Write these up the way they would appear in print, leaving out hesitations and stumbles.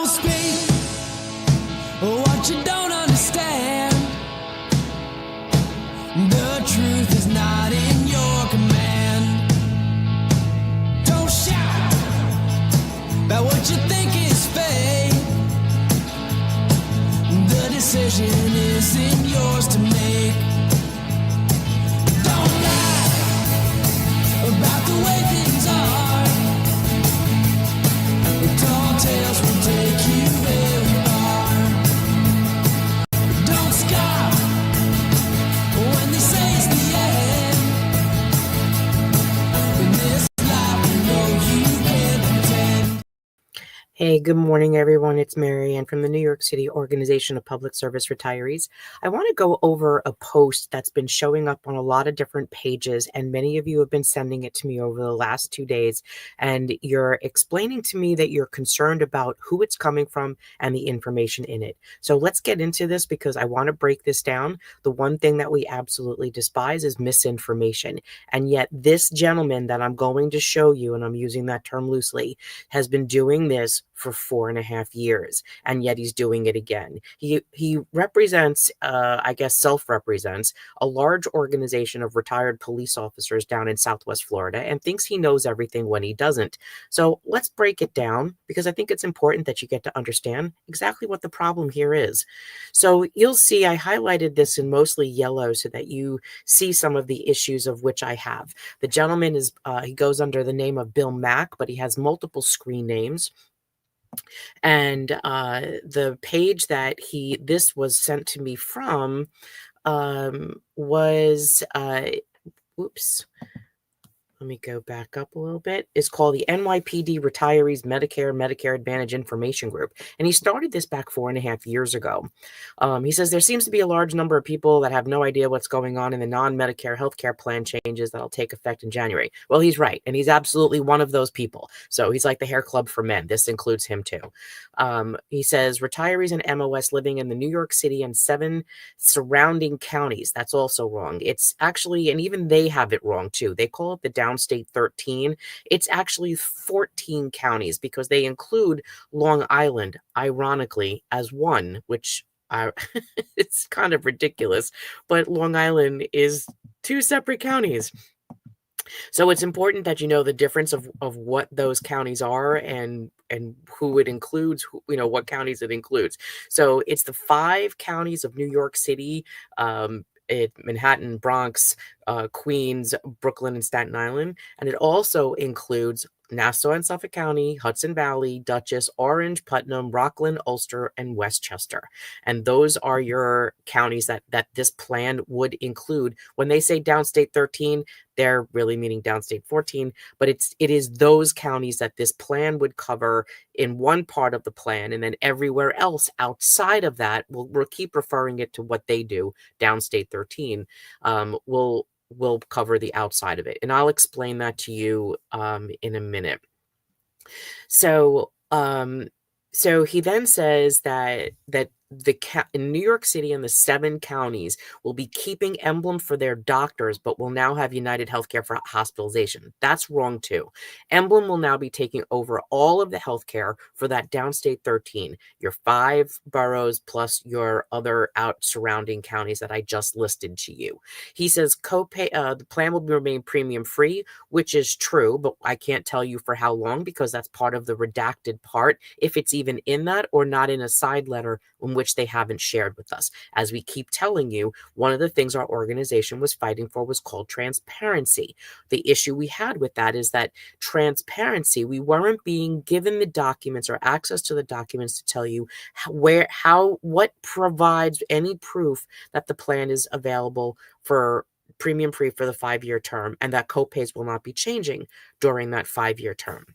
speak what you don't understand. The truth is not in your command. Don't shout about what you think is fake. The decision isn't yours to make. Don't lie about the way things are. Tall tales will take you very far. Don't scoff when they say it's the end. In this life, you know you can't pretend. Hey, good morning, everyone. It's Mary Ann from the New York City Organization of Public Service Retirees. I want to go over a post that's been showing up on a lot of different pages, and many of you have been sending it to me over the last 2 days, and you're explaining to me that you're concerned about who it's coming from and the information in it. So let's get into this because I want to break this down. The one thing that we absolutely despise is misinformation, and yet this gentleman that I'm going to show you, and I'm using that term loosely, has been doing this for 4.5 years, and yet he's doing it again. He represents, I guess self-represents, a large organization of retired police officers down in Southwest Florida and thinks he knows everything when he doesn't. So let's break it down because I think it's important that you get to understand exactly what the problem here is. So you'll see I highlighted this in mostly yellow so that you see some of the issues of which I have. The gentleman is, he goes under the name of Bill Mack, but he has multiple screen names. And the page that this was sent to me from was, oops, let me go back up a little bit, is called the NYPD Retirees Medicare Advantage Information Group. And he started this back 4.5 years ago. He says there seems to be a large number of people that have no idea what's going on in the non-Medicare healthcare plan changes that'll take effect in January. Well, he's right. And he's absolutely one of those people. So he's like the hair club for men. This includes him too. He says retirees and MOS living in the New York City and 7 surrounding counties. That's also wrong. It's actually, and even they have it wrong too. They call it the downstate 13. It's actually 14 counties because they include Long Island, ironically, as one, which it's kind of ridiculous, but Long Island is 2 separate counties. So it's important that you know the difference of what those counties are and who it includes, what counties it includes. So it's the 5 counties of New York City, Manhattan, Bronx, Queens, Brooklyn, and Staten Island. And it also includes Nassau and Suffolk County, Hudson Valley, Dutchess, Orange, Putnam, Rockland, Ulster, and Westchester. And those are your counties that this plan would include. When they say downstate 13, they're really meaning downstate 14, but it is those counties that this plan would cover in one part of the plan, and then everywhere else outside of that, we'll keep referring it to what they do, downstate 13, will cover the outside of it. And I'll explain that to you in a minute. So he then says that in New York City and the 7 counties will be keeping Emblem for their doctors, but will now have United Healthcare for hospitalization. That's wrong too. Emblem will now be taking over all of the healthcare for that downstate 13, your 5 boroughs plus your other out surrounding counties that I just listed to you. He says copay, the plan will remain premium free, which is true, but I can't tell you for how long because that's part of the redacted part, if it's even in that or not in a side letter in which they haven't shared with us. As we keep telling you, one of the things our organization was fighting for was called transparency. The issue we had with that is that transparency, we weren't being given the documents or access to the documents to tell you what provides any proof that the plan is available for premium free for the 5-year term and that copays will not be changing during that 5-year term.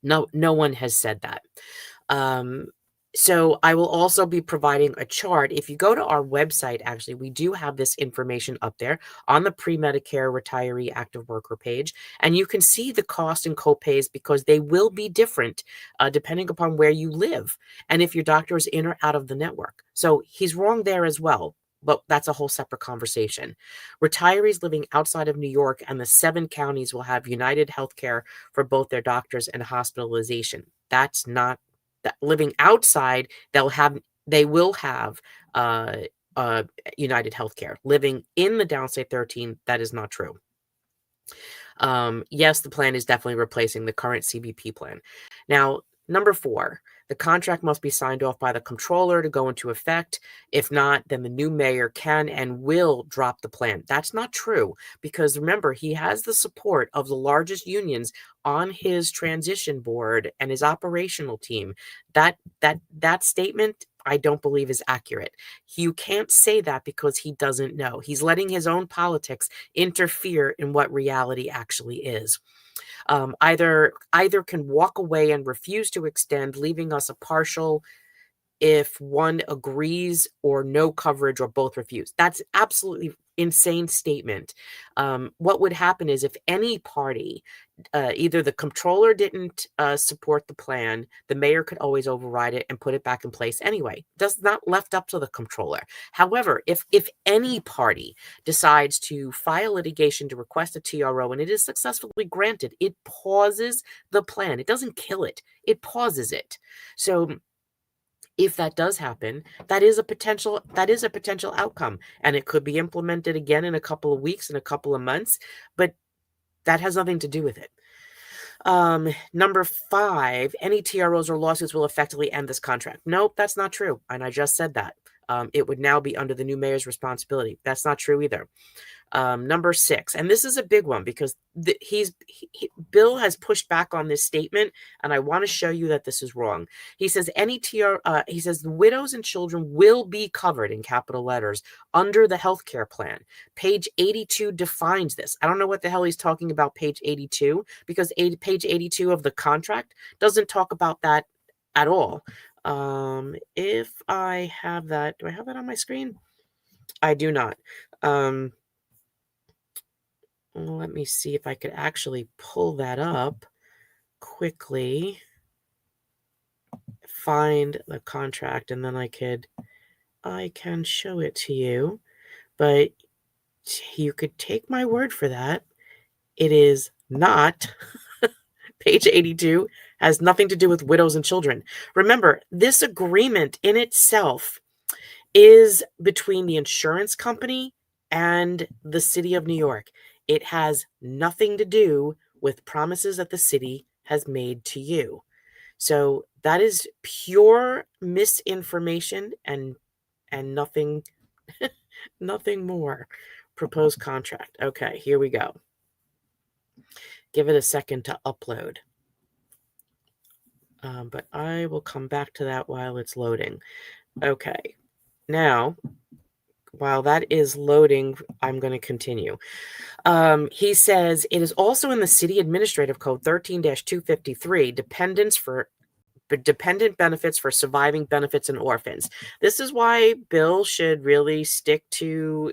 No one has said that. So I will also be providing a chart. If you go to our website, actually, we do have this information up there on the pre-Medicare retiree active worker page, and you can see the cost and copays because they will be different depending upon where you live and if your doctor is in or out of the network. So he's wrong there as well, but that's a whole separate conversation. Retirees living outside of New York and the 7 counties will have United Healthcare for both their doctors and hospitalization. That's not living outside, they will have United Healthcare. Living in the downstate 13, that is not true. Yes, the plan is definitely replacing the current CBP plan. Now, number 4, the contract must be signed off by the comptroller to go into effect. If not, then the new mayor can and will drop the plan. That's not true, because remember, he has the support of the largest unions on his transition board and his operational team. That statement, I don't believe, is accurate. You can't say that because he doesn't know. He's letting his own politics interfere in what reality actually is. Either can walk away and refuse to extend, leaving us a partial if one agrees, or no coverage, or both refuse. That's absolutely insane statement. What would happen is, if any party, either the comptroller didn't support the plan, the mayor could always override it and put it back in place anyway. That's not left up to the comptroller. However, if any party decides to file litigation to request a TRO and it is successfully granted, it pauses the plan. It doesn't kill it. It pauses it. So if that does happen, that is a potential outcome, and it could be implemented again in a couple of weeks, in a couple of months, but that has nothing to do with it. Number 5, any TROs or lawsuits will effectively end this contract. Nope, that's not true, and I just said that. It would now be under the new mayor's responsibility. That's not true either. Number 6, and this is a big one, because Bill has pushed back on this statement, and I want to show you that this is wrong. He says he says the widows and children will be covered, in capital letters, under the health care plan. Page 82 defines this. I don't know what the hell he's talking about page 82, because page 82 of the contract doesn't talk about that at all. If I have that, do I have that on my screen? I do not. Let me see if I could actually pull that up quickly, find the contract, and then I can show it to you. But you could take my word for that. It is not. Page 82 has nothing to do with widows and children. Remember, this agreement in itself is between the insurance company and the city of New York. It has nothing to do with promises that the city has made to you. So that is pure misinformation and nothing nothing more. Proposed contract. Okay, here we go. Give it a second to upload. But I will come back to that while it's loading. Okay. Now, while that is loading, I'm going to continue. He says, it is also in the City Administrative Code 13-253, dependent benefits for surviving benefits and orphans. This is why Bill should really stick to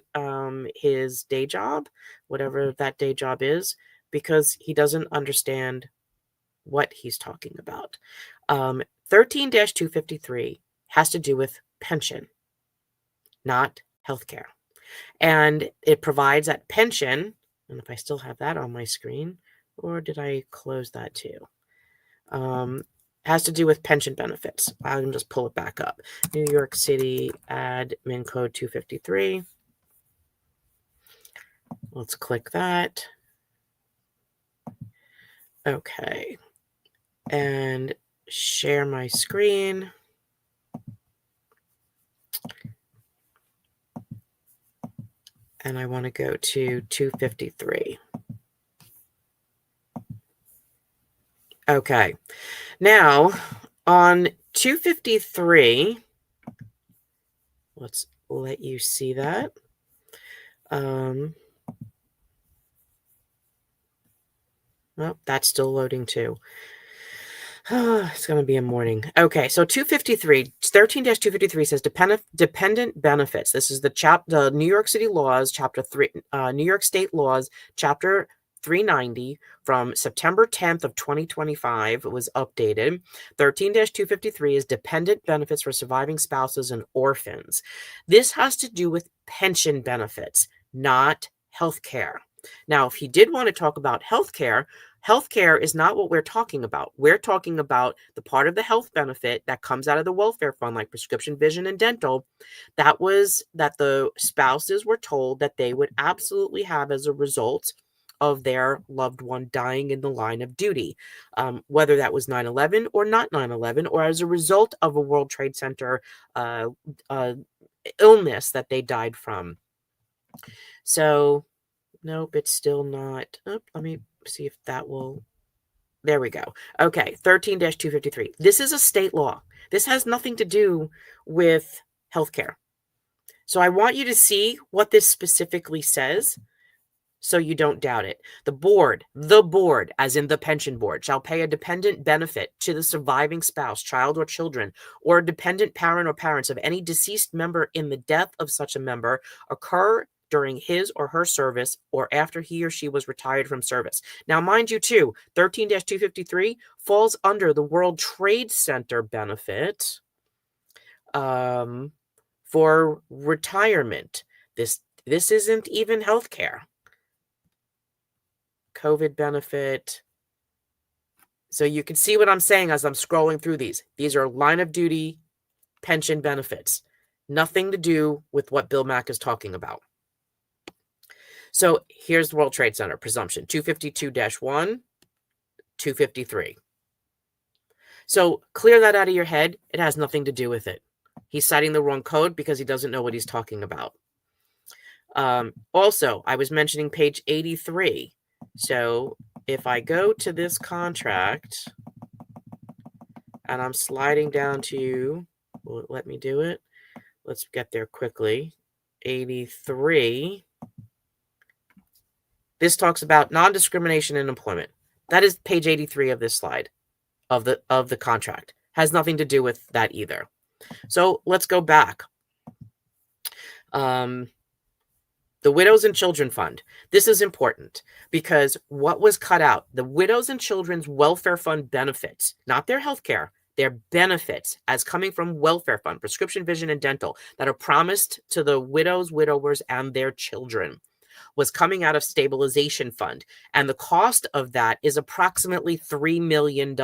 his day job, whatever that day job is, because he doesn't understand what he's talking about. 13-253 has to do with pension, not healthcare. And it provides that pension, and if I still have that on my screen, or did I close that too? Has to do with pension benefits. I can just pull it back up. New York City Admin Code 253. Let's click that. Okay. And share my screen. And I want to go to 253. Okay. Now, on 253, let's let you see that. Well, that's still loading too. It's going to be a morning. Okay, so 253, 13-253 says dependent benefits. This is the New York City laws, chapter 3, New York State laws, chapter 390 from September 10th of 2025. It was updated. 13-253 is dependent benefits for surviving spouses and orphans. This has to do with pension benefits, not health care. Now, if he did want to talk about health care, Healthcare is not what we're talking about. We're talking about the part of the health benefit that comes out of the welfare fund, like prescription, vision, and dental, that the spouses were told that they would absolutely have as a result of their loved one dying in the line of duty, whether that was 9/11 or not 9/11, or as a result of a World Trade Center uh, illness that they died from. So, nope, it's still not. Oh, let me see if that will. There we go. Okay, 13-253. This is a state law. This has nothing to do with healthcare. So I want you to see what this specifically says so you don't doubt it. The board, as in the pension board, shall pay a dependent benefit to the surviving spouse, child, or children, or a dependent parent or parents of any deceased member in the death of such a member occur during his or her service or after he or she was retired from service. Now, mind you, too, 13-253 falls under the World Trade Center benefit for retirement. This isn't even healthcare. COVID benefit. So you can see what I'm saying as I'm scrolling through these. These are line of duty pension benefits. Nothing to do with what Bill Mack is talking about. So here's the World Trade Center presumption, 252-1, 253. So clear that out of your head. It has nothing to do with it. He's citing the wrong code because he doesn't know what he's talking about. Also, I was mentioning page 83. So if I go to this contract and I'm sliding down to, will it let me do it? Let's get there quickly. 83. This talks about non-discrimination in employment. That is page 83 of this slide of the contract. Has nothing to do with that either. So let's go back. The Widows and Children Fund. This is important because what was cut out, the Widows and Children's Welfare Fund benefits, not their health care, their benefits as coming from welfare fund, prescription, vision, and dental that are promised to the widows, widowers, and their children, was coming out of stabilization fund. And the cost of that is approximately $3 million.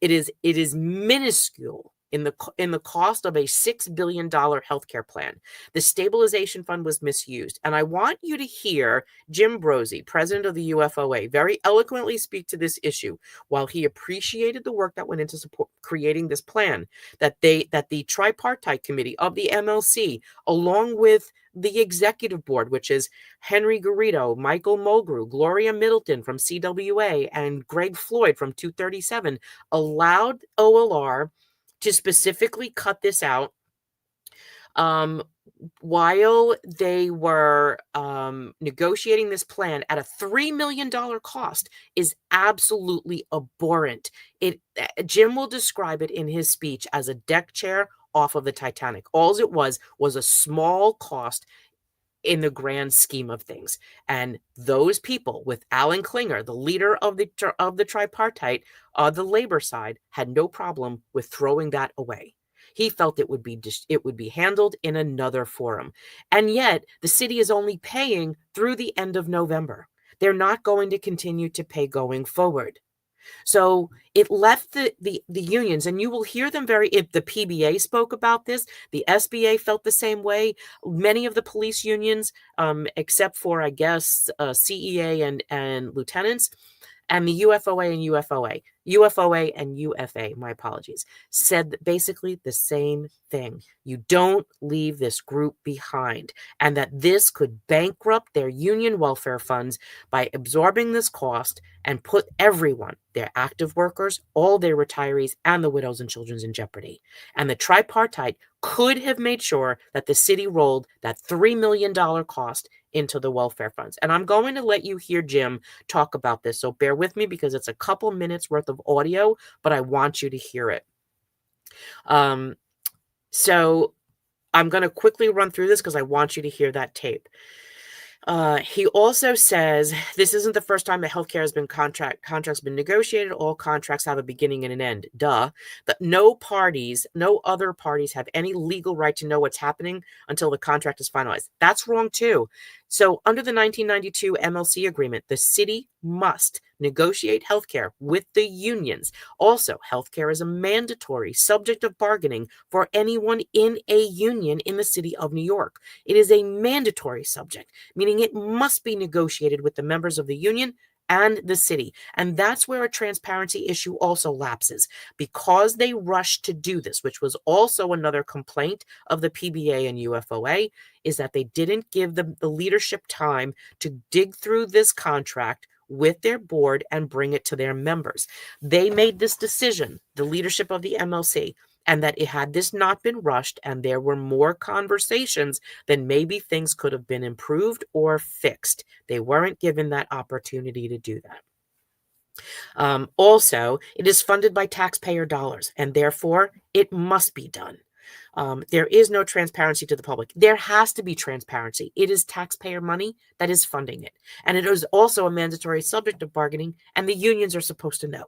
It is minuscule in the cost of a $6 billion healthcare plan. The stabilization fund was misused. And I want you to hear Jim Brosey, president of the UFOA, very eloquently speak to this issue. While he appreciated the work that went into support creating this plan, that the tripartite committee of the MLC, along with the executive board, which is Henry Garrido, Michael Mulgrew, Gloria Middleton from CWA, and Greg Floyd from 237, allowed OLR to specifically cut this out while they were negotiating this plan at a $3 million cost is absolutely abhorrent. Jim will describe it in his speech as a deck chair off of the Titanic. All it was a small cost in the grand scheme of things. And those people, with Alan Klinger, the leader of the tripartite, the labor side, had no problem with throwing that away. He felt it would be handled in another forum. And yet the city is only paying through the end of November. They're not going to continue to pay going forward. So it left the unions, and you will hear them if the PBA spoke about this, the SBA felt the same way. Many of the police unions, except for, I guess, CEA and lieutenants, and the UFOA and UFA, my apologies, said basically the same thing. You don't leave this group behind, and that this could bankrupt their union welfare funds by absorbing this cost and put everyone, their active workers, all their retirees, and the widows and children in jeopardy. And the tripartite could have made sure that the city rolled that $3 million cost into the welfare funds. And I'm going to let you hear Jim talk about this. So bear with me because it's a couple minutes worth of audio, but I want you to hear it. So I'm going to quickly run through this because I want you to hear that tape. He also says this isn't the first time that healthcare has been contracts been negotiated. All contracts have a beginning and an end. Duh. That no other parties have any legal right to know what's happening until the contract is finalized. That's wrong too. So under the 1992 MLC agreement, the city must negotiate healthcare with the unions. Also, healthcare is a mandatory subject of bargaining for anyone in a union in the city of New York. It is a mandatory subject, meaning it must be negotiated with the members of the union and the city. And that's where a transparency issue also lapses. Because they rushed to do this, which was also another complaint of the PBA and UFOA, is that they didn't give the leadership time to dig through this contract with their board and bring it to their members. They made this decision, the leadership of the MLC, and that it had this not been rushed and there were more conversations, then maybe things could have been improved or fixed. They weren't given that opportunity to do that. Also, it is funded by taxpayer dollars, and therefore it must be done. There is no transparency to the public. There has to be transparency. It is taxpayer money that is funding it. And it is also a mandatory subject of bargaining, and the unions are supposed to know.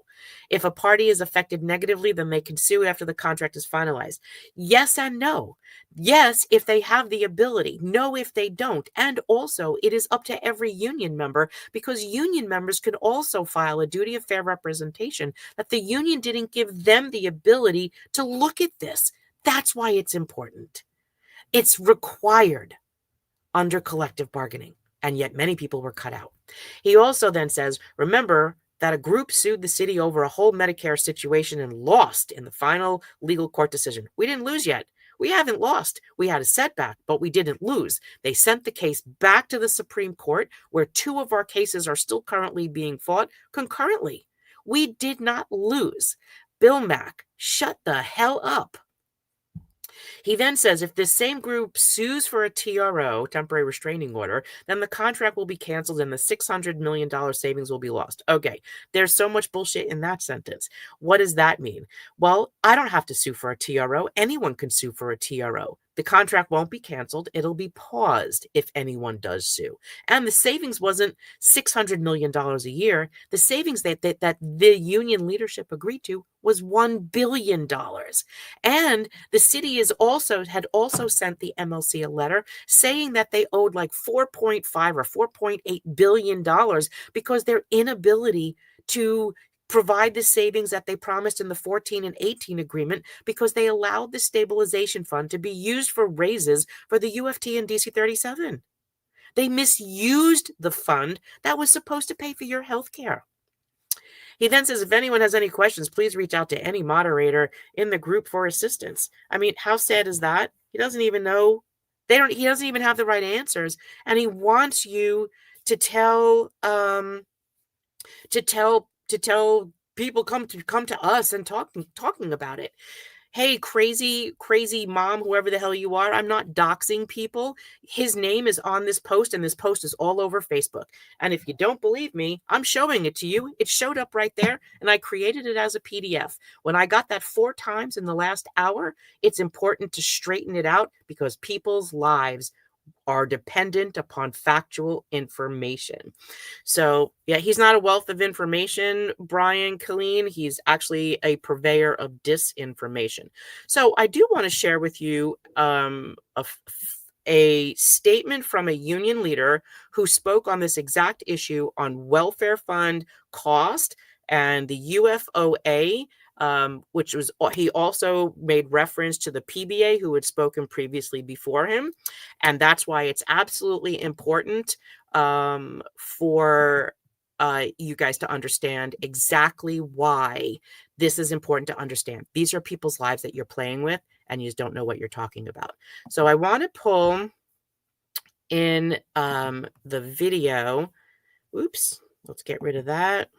If a party is affected negatively, then they can sue after the contract is finalized. Yes and no. Yes, if they have the ability. No, if they don't. And also, it is up to every union member, because union members can also file a duty of fair representation that the union didn't give them the ability to look at this. That's why it's important. It's required under collective bargaining, and yet many people were cut out. He also then says, remember that a group sued the city over a whole Medicare situation and lost in the final legal court decision. We didn't lose yet. We haven't lost. We had a setback, but we didn't lose. They sent the case back to the Supreme Court, where 2 of our cases are still currently being fought concurrently. We did not lose. Bill Mack, shut the hell up. He then says if this same group sues for a TRO, temporary restraining order, then the contract will be canceled and the $600 million savings will be lost. Okay, there's so much bullshit in that sentence. What does that mean? Well, I don't have to sue for a TRO. Anyone can sue for a TRO. The contract won't be canceled. It'll be paused if anyone does sue. And the savings wasn't $600 million a year. The savings that the union leadership agreed to was $1 billion. And the city had also sent the MLC a letter saying that they owed like $4.5 or $4.8 billion because their inability to provide the savings that they promised in the 14 and 18 agreement, because they allowed the stabilization fund to be used for raises for the UFT and DC 37. They misused the fund that was supposed to pay for your health care. He then says, if anyone has any questions, please reach out to any moderator in the group for assistance. I mean, how sad is that? He doesn't even know. He doesn't even have the right answers. And he wants you to tell people come to us and talking about it. Hey, crazy mom, whoever the hell you are, I'm not doxing people. His name is on this post, and this post is all over Facebook. And if you don't believe me, I'm showing it to you. It showed up right there, and I created it as a PDF. When I got that 4 times in the last hour, it's important to straighten it out, because people's lives are dependent upon factual information. So, yeah, he's not a wealth of information, Brian Killeen. He's actually a purveyor of disinformation. So I do want to share with you a statement from a union leader who spoke on this exact issue on welfare fund cost and the UFOA, which was, he also made reference to the PBA who had spoken previously before him. And that's why it's absolutely important for you guys to understand exactly why this is important to understand. These are people's lives that you're playing with, and you just don't know what you're talking about. So I want to pull in the video. Oops, let's get rid of that.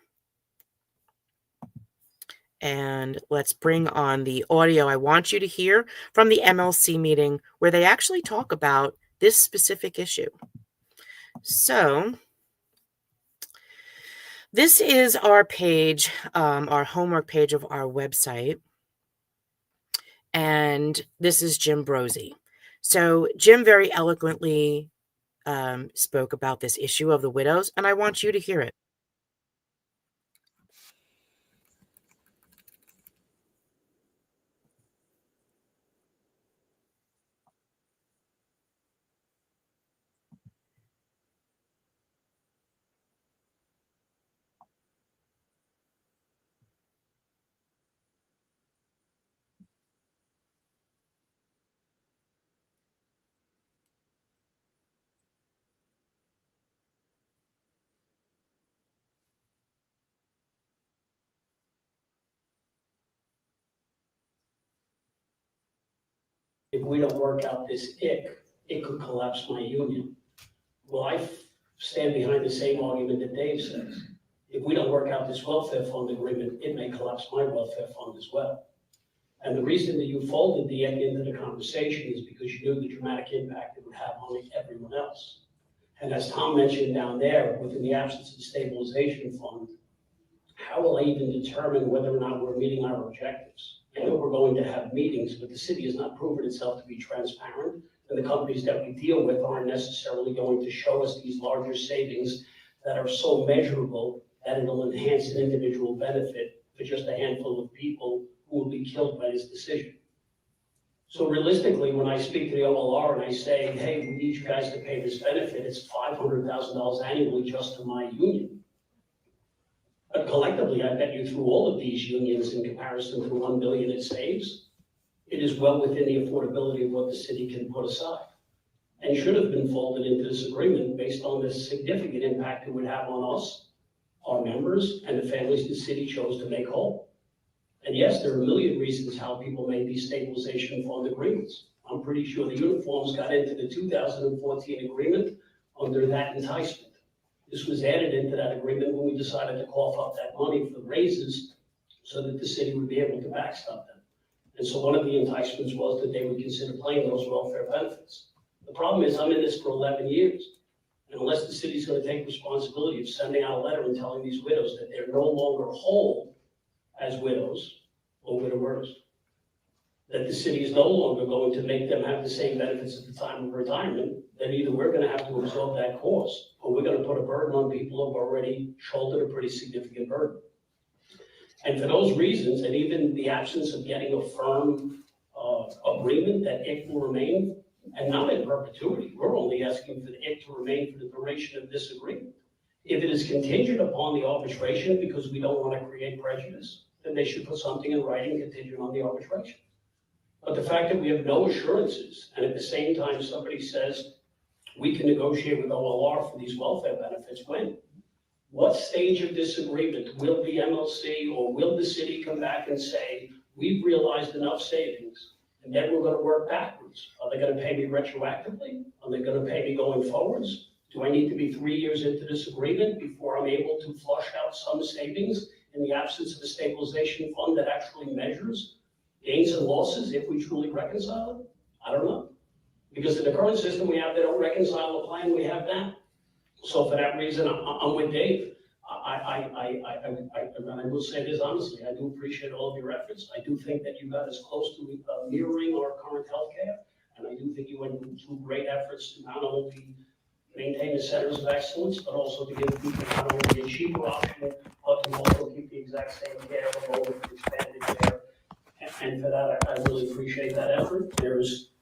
And let's bring on the audio I want you to hear from the MLC meeting where they actually talk about this specific issue. So this is our page, our homework page of our website. And this is Jim Brosey. So Jim very eloquently spoke about this issue of the widows, and I want you to hear it. if we don't work out this it could collapse my union. Well, I stand behind the same argument that Dave says. If we don't work out this welfare fund agreement, it may collapse my welfare fund as well. And the reason that you folded the IC into the conversation is because you knew the dramatic impact it would have on everyone else. And as Tom mentioned down there, within the absence of the stabilization fund, how will I even determine whether or not we're meeting our objectives? I know we're going to have meetings, but the city has not proven itself to be transparent, and the companies that we deal with aren't necessarily going to show us these larger savings that are so measurable that it'll enhance an individual benefit for just a handful of people who will be killed by this decision. So realistically, when I speak to the OLR and I say, hey, we need you guys to pay this benefit, it's $500,000 annually just to my union. But collectively, I bet you through all of these unions, in comparison to the $1 billion it saves, it is well within the affordability of what the city can put aside, and should have been folded into this agreement based on the significant impact it would have on us, our members, and the families the city chose to make whole. And yes, there are a million reasons how people make these stabilization fund agreements. I'm pretty sure the uniforms got into the 2014 agreement under that enticement. This was added into that agreement when we decided to cough up that money for raises so that the city would be able to backstop them. And so one of the enticements was that they would consider paying those welfare benefits. The problem is I'm in this for 11 years. And unless the city's going to take responsibility of sending out a letter and telling these widows that they're no longer whole as widows or widowers, that the city is no longer going to make them have the same benefits at the time of retirement, then either we're going to have to absorb that cost, or we're going to put a burden on people who have already shouldered a pretty significant burden. And for those reasons, and even the absence of getting a firm agreement that it will remain, and not in perpetuity, we're only asking for it to remain for the duration of this agreement. If it is contingent upon the arbitration because we don't want to create prejudice, then they should put something in writing contingent on the arbitration. But the fact that we have no assurances, and at the same time somebody says we can negotiate with OLR for these welfare benefits, when? What stage of this agreement will the MLC or will the city come back and say, we've realized enough savings, and then we're going to work backwards? Are they going to pay me retroactively? Are they going to pay me going forwards? Do I need to be 3 years into this agreement before I'm able to flush out some savings in the absence of a stabilization fund that actually measures gains and losses if we truly reconcile it? I don't know. Because in the current system we have, they don't reconcile the plan we have now. So for that reason, I'm with Dave. And I will say this honestly, I do appreciate all of your efforts. I do think that you got as close to mirroring our current healthcare, and I do think you went through great efforts to not only maintain the centers of excellence, but also to give people not only a cheaper option, but to also keep the exact same care, along with expanded care. And for that, I really appreciate that effort. There's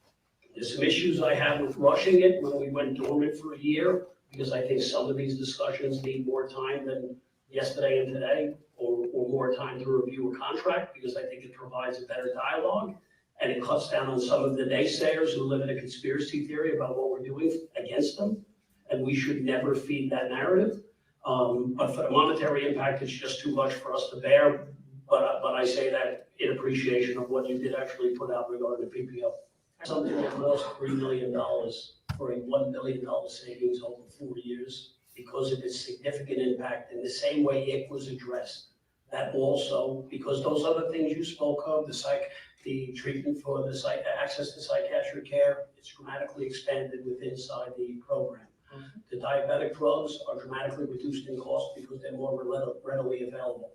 some issues I have with rushing it when we went dormant for a year, because I think some of these discussions need more time than yesterday and today, or more time to review a contract, because I think it provides a better dialogue, and it cuts down on some of the naysayers who live in a conspiracy theory about what we're doing against them, and we should never feed that narrative. But for the monetary impact, it's just too much for us to bear, but I say that in appreciation of what you did actually put out regarding the PPO. Something that cost $3 million for a $1 billion savings over 4 years because of its significant impact in the same way it was addressed. That also, because those other things you spoke of, the treatment for the access to psychiatric care, it's dramatically expanded inside the program. Mm-hmm. The diabetic drugs are dramatically reduced in cost because they're more readily available.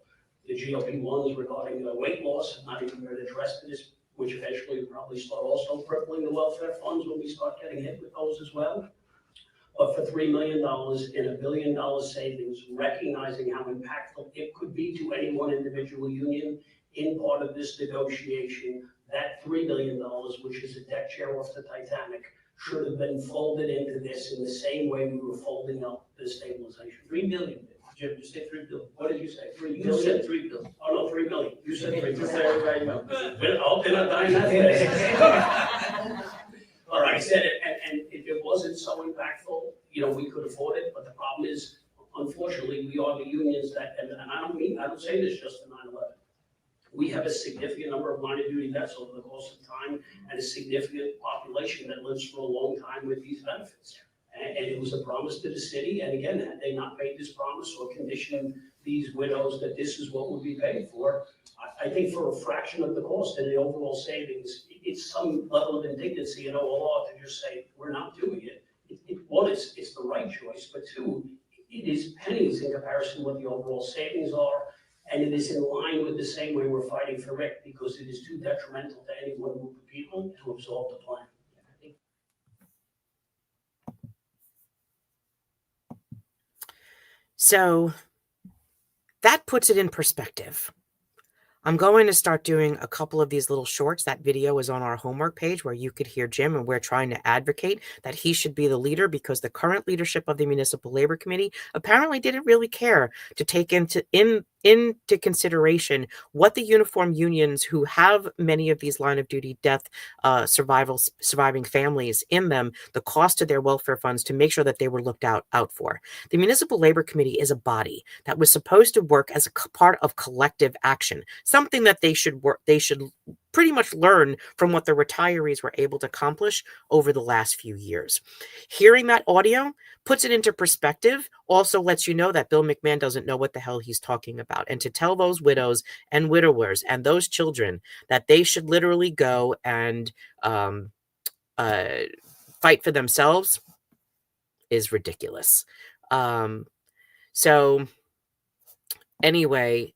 The GLP-1s regarding weight loss have not even been addressed in this, which eventually will probably start also crippling the welfare funds when we start getting hit with those as well. But for $3 million in $1 billion savings, recognizing how impactful it could be to any one individual union in part of this negotiation, that $3 million, which is a deck chair off the Titanic, should have been folded into this in the same way we were folding up the stabilization. $3 million. Jim, you said $3 billion. What did you say? $3 billion. You said $3 billion. Oh no, $3 million. You said $3 billion. Everybody know. Oh, did I die that day? All right, I said it, and if it wasn't so impactful, we could afford it. But the problem is, unfortunately, we are the unions that, and I don't say this just to 9/11. We we have a significant number of line of duty vets over the course of time and a significant population that lives for a long time with these benefits. And it was a promise to the city, and again, had they not made this promise or conditioned these widows that this is what would be paid for, I think for a fraction of the cost and the overall savings, it's some level of indignancy in OLR to just say, we're not doing it. One, it's the right choice, but two, it is pennies in comparison to what the overall savings are, and it is in line with the same way we're fighting for Rick, because it is too detrimental to any one group of people to absorb the plan. So that puts it in perspective. I'm going to start doing a couple of these little shorts. That video is on our homework page where you could hear Jim, and we're trying to advocate that he should be the leader, because the current leadership of the Municipal Labor Committee apparently didn't really care to take into consideration what the uniform unions, who have many of these line of duty death surviving families in them, the cost of their welfare funds, to make sure that they were looked out for. The Municipal Labor Committee is a body that was supposed to work as a part of collective action, something that they should pretty much learn from what the retirees were able to accomplish over the last few years. Hearing that audio puts it into perspective, also lets you know that Bill McMahon doesn't know what the hell he's talking about. And to tell those widows and widowers and those children that they should literally go and fight for themselves is ridiculous. So anyway,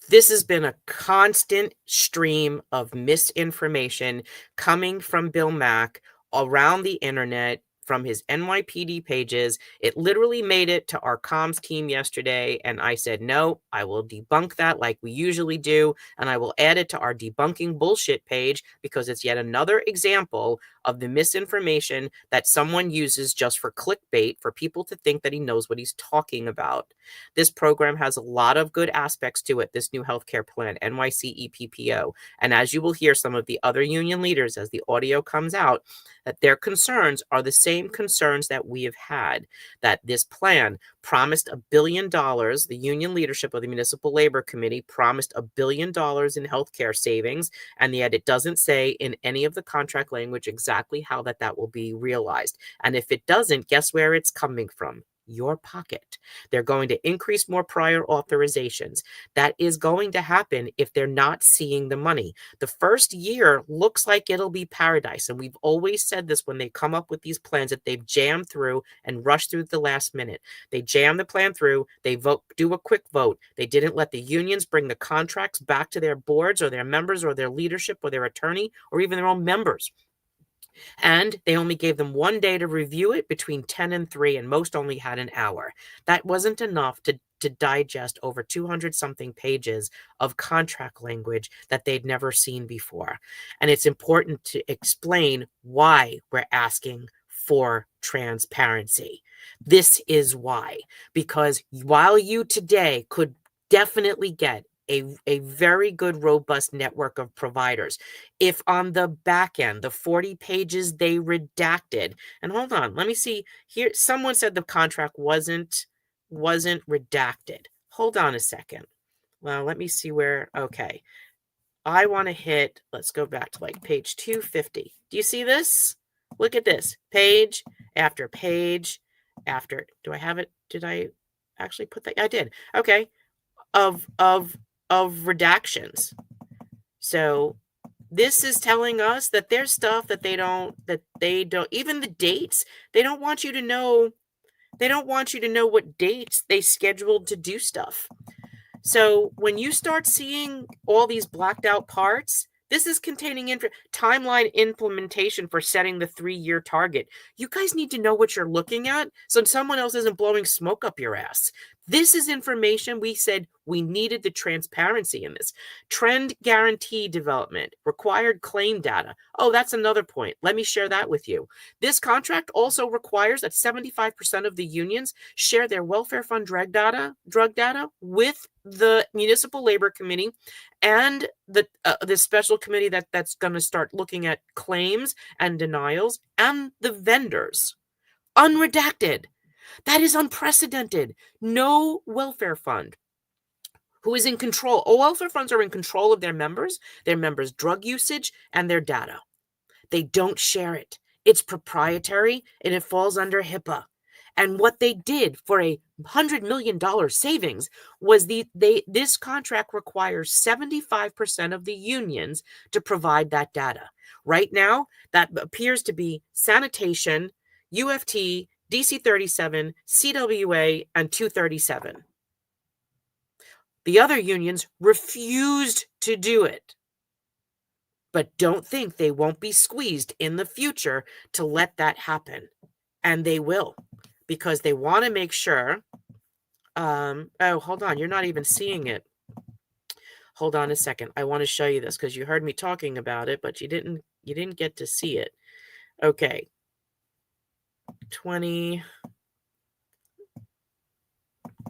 this has been a constant stream of misinformation coming from Bill Mack around the internet, from his NYPD pages. It literally made it to our comms team yesterday, and I said, no, I will debunk that like we usually do, and I will add it to our debunking bullshit page, because it's yet another example of the misinformation that someone uses just for clickbait, for people to think that he knows what he's talking about. This program has a lot of good aspects to it, this new healthcare plan, NYCEPPO, and as you will hear some of the other union leaders as the audio comes out, that their concerns are the same concerns that we have had, that this plan promised $1 billion. The union leadership of the Municipal Labor Committee promised $1 billion in healthcare savings, and yet it doesn't say in any of the contract language exactly how that will be realized. And if it doesn't, guess where it's coming from? Your pocket. They're going to increase more prior authorizations. That is going to happen if they're not seeing the money. The first year looks like it'll be paradise. And we've always said this when they come up with these plans, that they've jammed through and rushed through at the last minute. They jam the plan through, they do a quick vote. They didn't let the unions bring the contracts back to their boards or their members or their leadership or their attorney or even their own members. And they only gave them 1 day to review it between 10 and 3, and most only had an hour. That wasn't enough to digest over 200-something pages of contract language that they'd never seen before. And it's important to explain why we're asking for transparency. This is why. Because while you today could definitely get a very good, robust network of providers, if on the back end, the 40 pages they redacted, and hold on, let me see here. Someone said the contract wasn't redacted. Hold on a second. Well, let me see where, okay. I want to hit, let's go back to like page 250. Do you see this? Look at this. Page after page after, do I have it? Did I actually put that? I did. Okay. Of redactions. So this is telling us that there's stuff that they don't, even the dates, they don't want you to know what dates they scheduled to do stuff. So when you start seeing all these blacked out parts, this is containing timeline implementation for setting the 3-year target. You guys need to know what you're looking at so someone else isn't blowing smoke up your ass. This is information we said we needed the transparency in this. Trend guarantee development, required claim data. Oh, that's another point. Let me share that with you. This contract also requires that 75% of the unions share their welfare fund drug data with the Municipal Labor Committee and the special committee that's going to start looking at claims and denials, and the vendors. Unredacted. That is unprecedented. No welfare fund who is in control. All welfare funds are in control of their members' drug usage, and their data. They don't share it. It's proprietary, and it falls under HIPAA. And what they did for a $100 million savings was this contract requires 75% of the unions to provide that data. Right now, that appears to be sanitation, UFT, DC 37, CWA, and 237. The other unions refused to do it, but don't think they won't be squeezed in the future to let that happen. And they will, because they want to make sure. Oh, hold on. You're not even seeing it. Hold on a second. I want to show you this because you heard me talking about it, but you didn't get to see it. Okay. 20.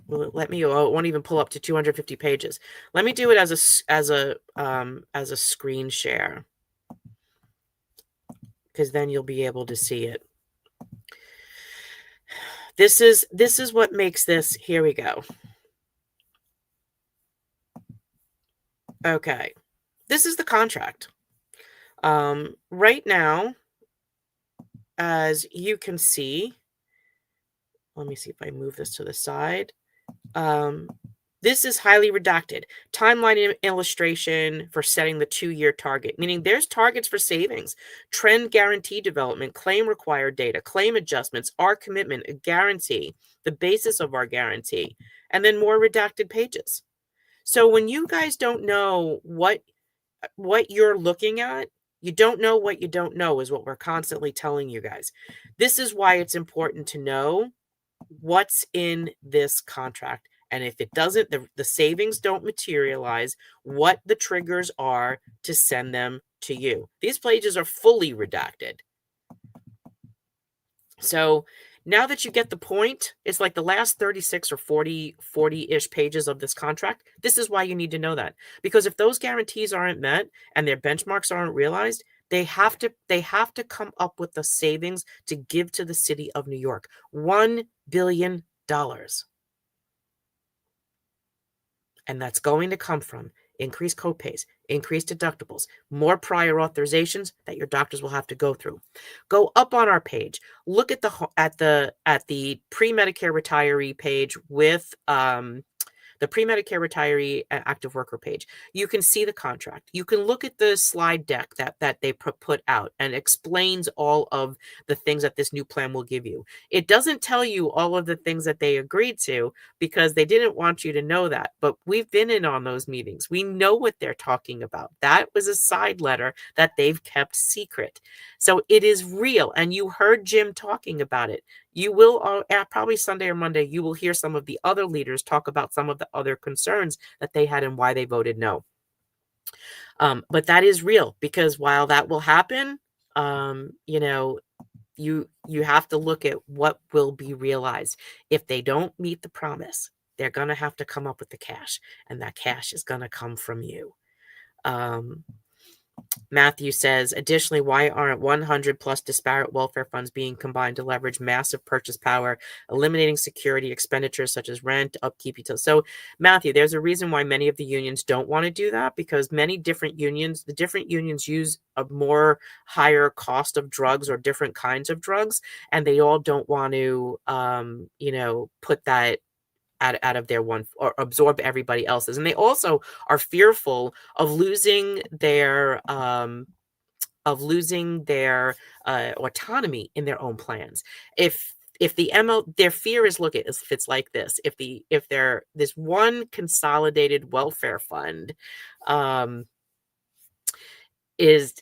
Well, let me. Oh, it won't even pull up to 250 pages. Let me do it as a screen share, because then you'll be able to see it. This is what makes this. Here we go. Okay, this is the contract. Right now, as you can see, let me see if I move this to the side. This is highly redacted. Timeline illustration for setting the 2-year target, meaning there's targets for savings, trend guarantee development, claim required data, claim adjustments, our commitment, a guarantee, the basis of our guarantee, and then more redacted pages. So when you guys don't know what you're looking at, you don't know what you don't know is what we're constantly telling you guys. This is why it's important to know what's in this contract. And if it doesn't, the savings don't materialize, what the triggers are to send them to you. These pages are fully redacted. So now that you get the point, it's like the last 36 or 40-ish pages of this contract. This is why you need to know that. Because if those guarantees aren't met and their benchmarks aren't realized, they have to come up with the savings to give to the city of New York. $1 billion. And that's going to come from increased copays, increased deductibles, more prior authorizations that your doctors will have to go through. Go up on our page. Look at the pre-Medicare retiree page with the pre-Medicare retiree active worker page. You can see the contract. You can look at the slide deck that they put out and explains all of the things that this new plan will give you. It doesn't tell you all of the things that they agreed to because they didn't want you to know that, but we've been in on those meetings. We know what they're talking about. That was a side letter that they've kept secret. So it is real, and you heard Jim talking about it. You will, probably Sunday or Monday, you will hear some of the other leaders talk about some of the other concerns that they had and why they voted no. But that is real, because while that will happen, you have to look at what will be realized. If they don't meet the promise, they're going to have to come up with the cash, and that cash is going to come from you. Matthew says, additionally, why aren't 100 plus disparate welfare funds being combined to leverage massive purchase power, eliminating security expenditures such as rent, upkeep, utilities? So, Matthew, there's a reason why many of the unions don't want to do that, because many different unions, the different unions use a more higher cost of drugs or different kinds of drugs, and they all don't want to, put that out of their one or absorb everybody else's. And they also are fearful of losing their autonomy in their own plans. If their fear is, look at if it's like this, if they're this one consolidated welfare fund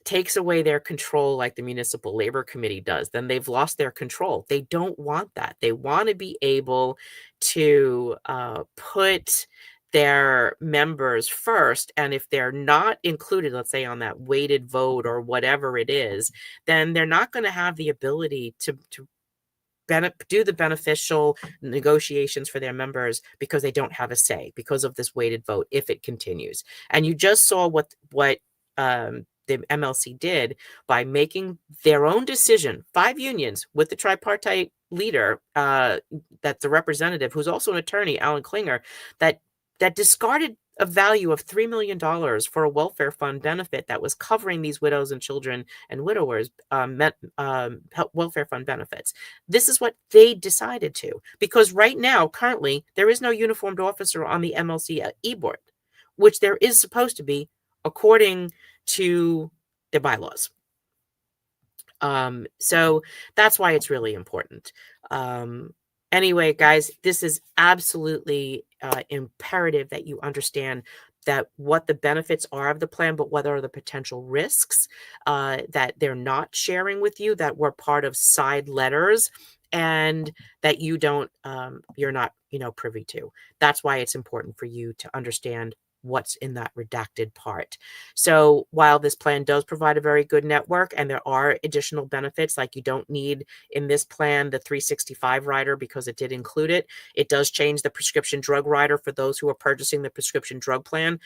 takes away their control like the municipal labor committee does, then they've lost their control. They don't want that. They want to be able to put their members first, and if they're not included, let's say on that weighted vote or whatever it is, then they're not going to have the ability to do the beneficial negotiations for their members, because they don't have a say because of this weighted vote if it continues. And you just saw what the MLC did by making their own decision. 5 unions with the tripartite leader, that's a representative who's also an attorney, Alan Klinger, that that discarded a value of $3 million for a welfare fund benefit that was covering these widows and children and widowers welfare fund benefits. This is what they decided to, because right now, currently, there is no uniformed officer on the MLC e-board, which there is supposed to be according to the bylaws. So that's why it's really important. Anyway, guys, this is absolutely imperative that you understand that what the benefits are of the plan, but what are the potential risks that they're not sharing with you, that were part of side letters, and that you don't, you're not, privy to. That's why it's important for you to understand what's in that redacted part. So while this plan does provide a very good network, and there are additional benefits, like you don't need in this plan the 365 rider because it did include it. It does change the prescription drug rider for those who are purchasing the prescription drug plan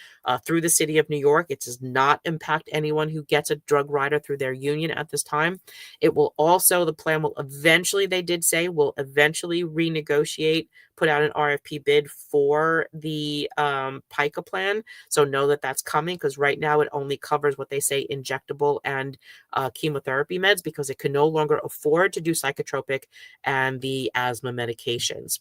through the city of New York. It does not impact anyone who gets a drug rider through their union at this time. It will also, the plan will eventually, they did say, will eventually renegotiate, put out an RFP bid for the PICA plan. So know that that's coming, because right now it only covers what they say injectable and chemotherapy meds, because it can no longer afford to do psychotropic and the asthma medications.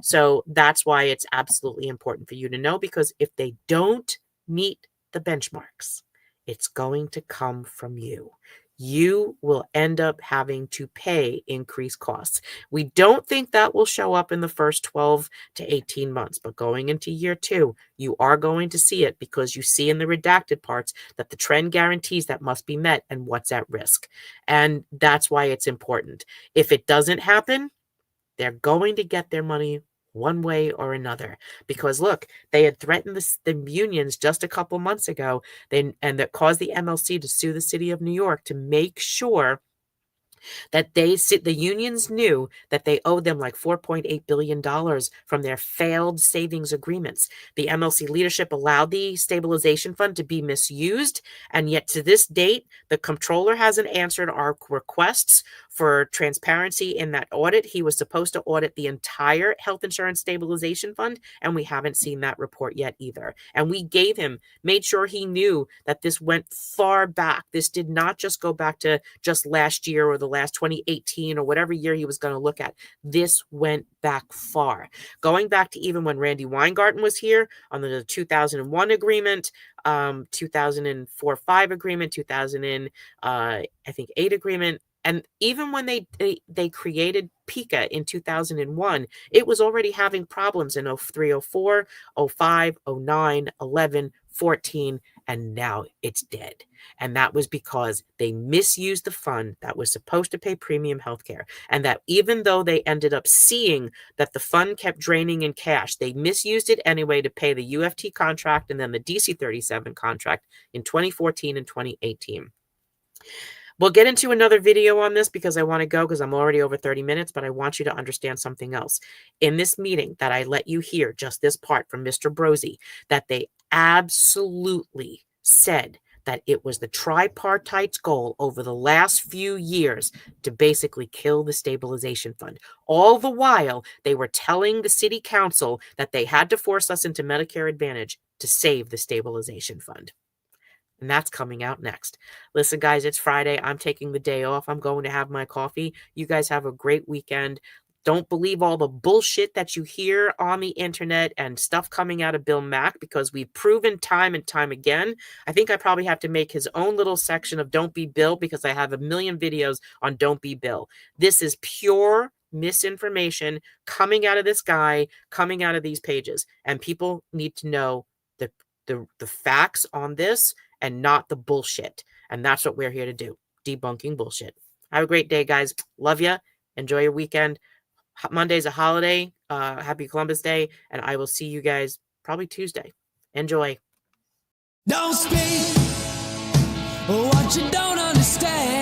So that's why it's absolutely important for you to know, because if they don't meet the benchmarks, it's going to come from you. You will end up having to pay increased costs. We don't think that will show up in the first 12 to 18 months, but going into year 2, you are going to see it, because you see in the redacted parts that the trend guarantees that must be met and what's at risk. And that's why it's important. If it doesn't happen, they're going to get their money one way or another, because look, they had threatened the unions just a couple months ago, and that caused the MLC to sue the city of New York to make sure that the unions knew that they owed them like $4.8 billion from their failed savings agreements. The MLC leadership allowed the stabilization fund to be misused, and yet to this date, the comptroller hasn't answered our requests for transparency in that audit. He was supposed to audit the entire health insurance stabilization fund, and we haven't seen that report yet either. And we made sure he knew that this went far back. This did not just go back to just last year or the last 2018 or whatever year he was going to look at. This went back far, going back to even when Randy Weingarten was here on the 2001 agreement, 2004-5 agreement, 2008 agreement. And even when they created PICA in 2001, it was already having problems in 03, 04, 05, 09, 11, 14, and now it's dead. And that was because they misused the fund that was supposed to pay premium healthcare. And that even though they ended up seeing that the fund kept draining in cash, they misused it anyway to pay the UFT contract and then the DC-37 contract in 2014 and 2018. We'll get into another video on this, because I want to go, because I'm already over 30 minutes, but I want you to understand something else. In this meeting that I let you hear, just this part from Mr. Brozzi, that they absolutely said that it was the tripartite's goal over the last few years to basically kill the stabilization fund. All the while, they were telling the city council that they had to force us into Medicare Advantage to save the stabilization fund. And that's coming out next. Listen, guys, it's Friday. I'm taking the day off. I'm going to have my coffee. You guys have a great weekend. Don't believe all the bullshit that you hear on the internet and stuff coming out of Bill Mack, because we've proven time and time again. I think I probably have to make his own little section of Don't Be Bill, because I have a million videos on Don't Be Bill. This is pure misinformation coming out of this guy, coming out of these pages. And people need to know the facts on this, and not the bullshit. And that's what we're here to do, debunking bullshit. Have a great day, guys. Love ya. Enjoy your weekend. Monday's a holiday. Happy Columbus Day. And I will see you guys probably Tuesday. Enjoy. Don't speak what you don't understand.